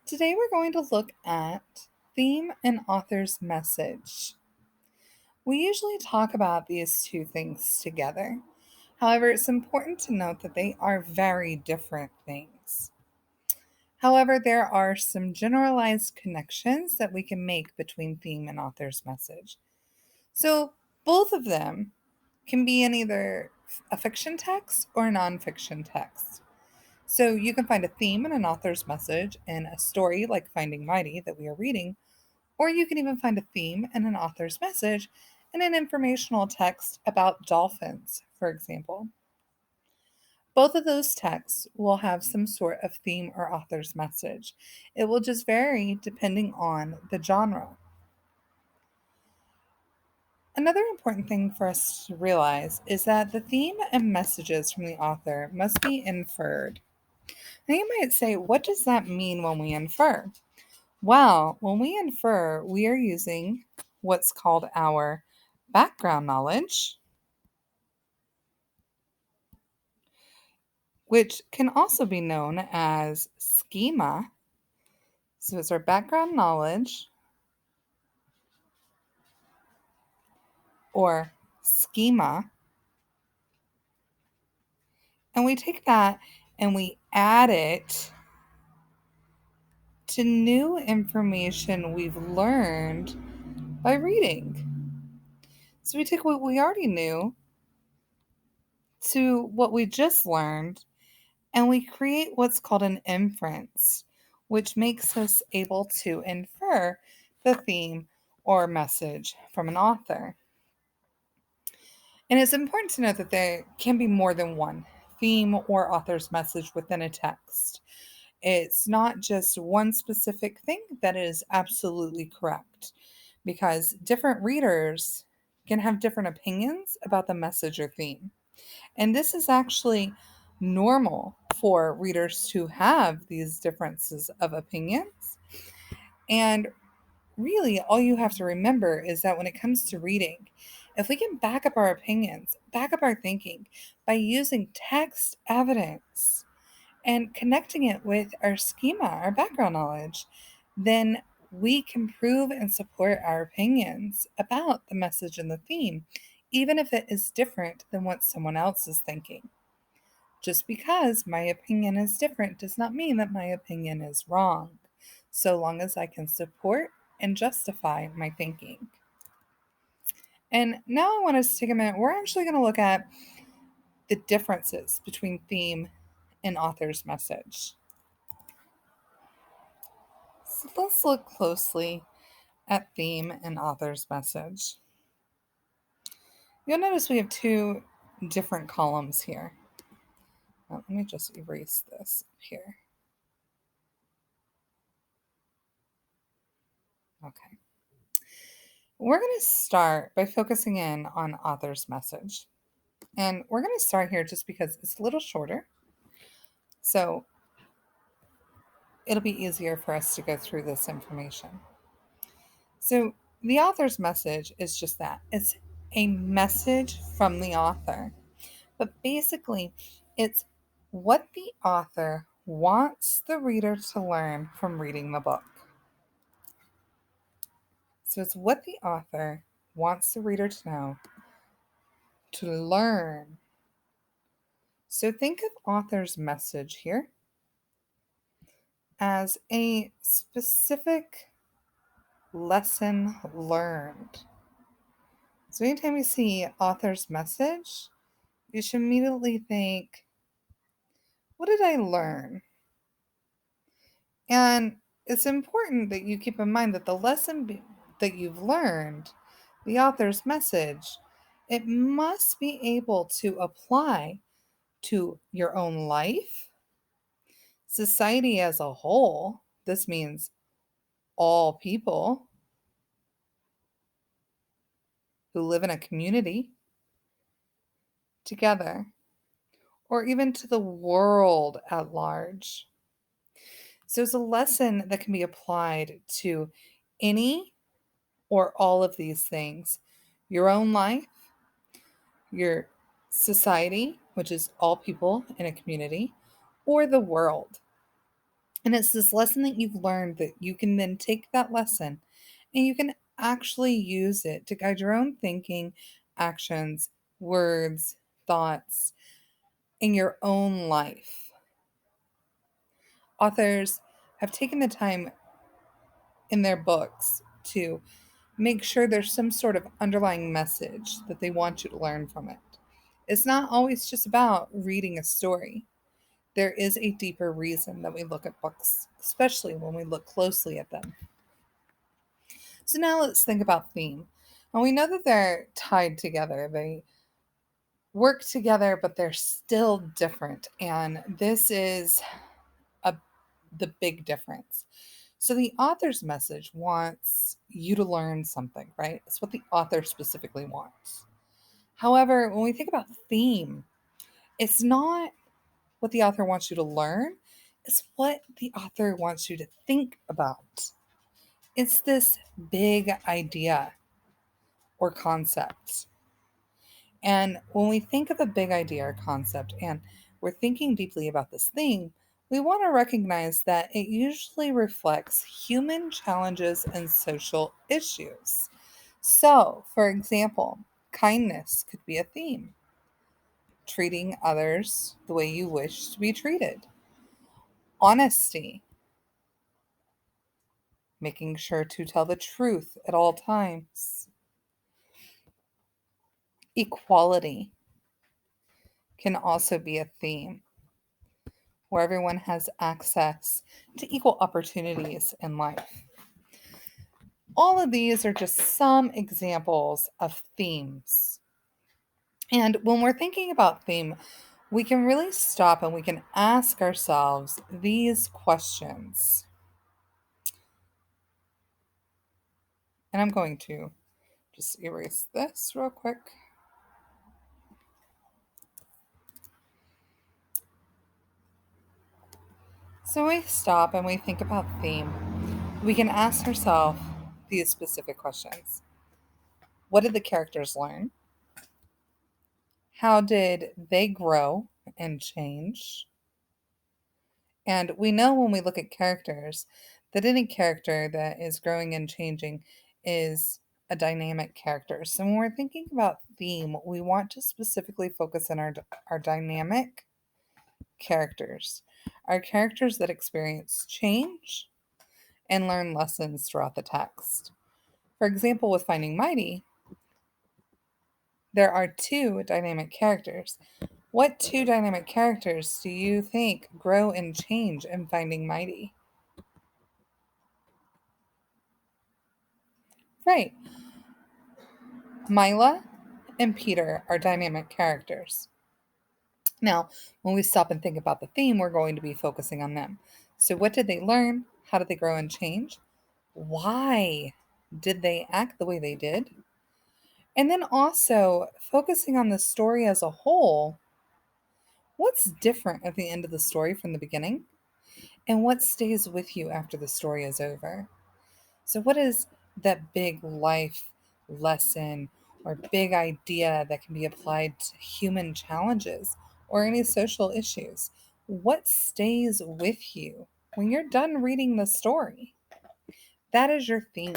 Today we're going to look at theme and author's message. We usually talk about these two things together. However, it's important to note that they are very different things. However, there are some generalized connections that we can make between theme and author's message. So, both of them can be in either a fiction text or a nonfiction text. So, you can find a theme and an author's message in a story like Finding Mighty that we are reading. Or you can even find a theme and an author's message in an informational text about dolphins, for example. Both of those texts will have some sort of theme or author's message. It will just vary depending on the genre. Another important thing for us to realize is that the theme and messages from the author must be inferred. Now, you might say, what does that mean when we infer? Well, when we infer, we are using what's called our background knowledge, which can also be known as schema. So it's our background knowledge or schema. And we take that and we add it to new information we've learned by reading. So we take what we already knew to what we just learned and we create what's called an inference, which makes us able to infer the theme or message from an author. And it's important to note that there can be more than one theme or author's message within a text. It's not just one specific thing that is absolutely correct, because different readers can have different opinions about the message or theme. And this is actually normal for readers to have these differences of opinions. And really, all you have to remember is that when it comes to reading, if we can back up our opinions, back up our thinking by using text evidence and connecting it with our schema, our background knowledge, then we can prove and support our opinions about the message and the theme, even if it is different than what someone else is thinking. Just because my opinion is different does not mean that my opinion is wrong, so long as I can support and justify my thinking. And now I want us to take a minute. We're actually going to look at the differences between theme and author's message. So let's look closely at theme and author's message. You'll notice we have two different columns here. Let me just erase this here. Okay. We're going to start by focusing in on author's message. And we're going to start here just because it's a little shorter. So it'll be easier for us to go through this information. So the author's message is just that, it's a message from the author. But basically, it's what the author wants the reader to learn from reading the book. So it's what the author wants the reader to know, to learn. So think of author's message here as a specific lesson learned. So anytime you see author's message, you should immediately think, what did I learn? And it's important that you keep in mind that the that you've learned, the author's message, it must be able to apply to your own life, society as a whole. This means all people who live in a community together, or even to the world at large. So it's a lesson that can be applied to any or all of these things: your own life, your society, which is all people in a community, or the world. And it's this lesson that you've learned that you can then take that lesson and you can actually use it to guide your own thinking, actions, words, thoughts in your own life. Authors have taken the time in their books to make sure there's some sort of underlying message that they want you to learn from it. It's not always just about reading a story. There is a deeper reason that we look at books, especially when we look closely at them. So now let's think about theme. And we know that they're tied together. They work together, but they're still different. And this is a, the big difference. So the author's message wants you to learn something, right? It's what the author specifically wants. However, when we think about theme, it's not what the author wants you to learn, it's what the author wants you to think about. It's this big idea or concept. And when we think of a big idea or concept and we're thinking deeply about this thing, we want to recognize that it usually reflects human challenges and social issues. So, for example, kindness could be a theme, treating others the way you wish to be treated, honesty, making sure to tell the truth at all times, equality can also be a theme where everyone has access to equal opportunities in life. All of these are just some examples of themes. And when we're thinking about theme, we can really stop and we can ask ourselves these questions. And I'm going to just erase this real quick. So we stop and we think about theme. We can ask ourselves these specific questions. What did the characters learn? How did they grow and change? And we know when we look at characters that any character that is growing and changing is a dynamic character. So when we're thinking about theme, we want to specifically focus on our dynamic characters, our characters that experience change and learn lessons throughout the text. For example, with Finding Mighty, there are two dynamic characters. What two dynamic characters do you think grow and change in Finding Mighty? Right. Mila and Peter are dynamic characters. Now, when we stop and think about the theme, we're going to be focusing on them. So, what did they learn? How did they grow and change? Why did they act the way they did? And then also focusing on the story as a whole. What's different at the end of the story from the beginning? And what stays with you after the story is over? So, what is that big life lesson or big idea that can be applied to human challenges or any social issues? What stays with you when you're done reading the story? That is your theme.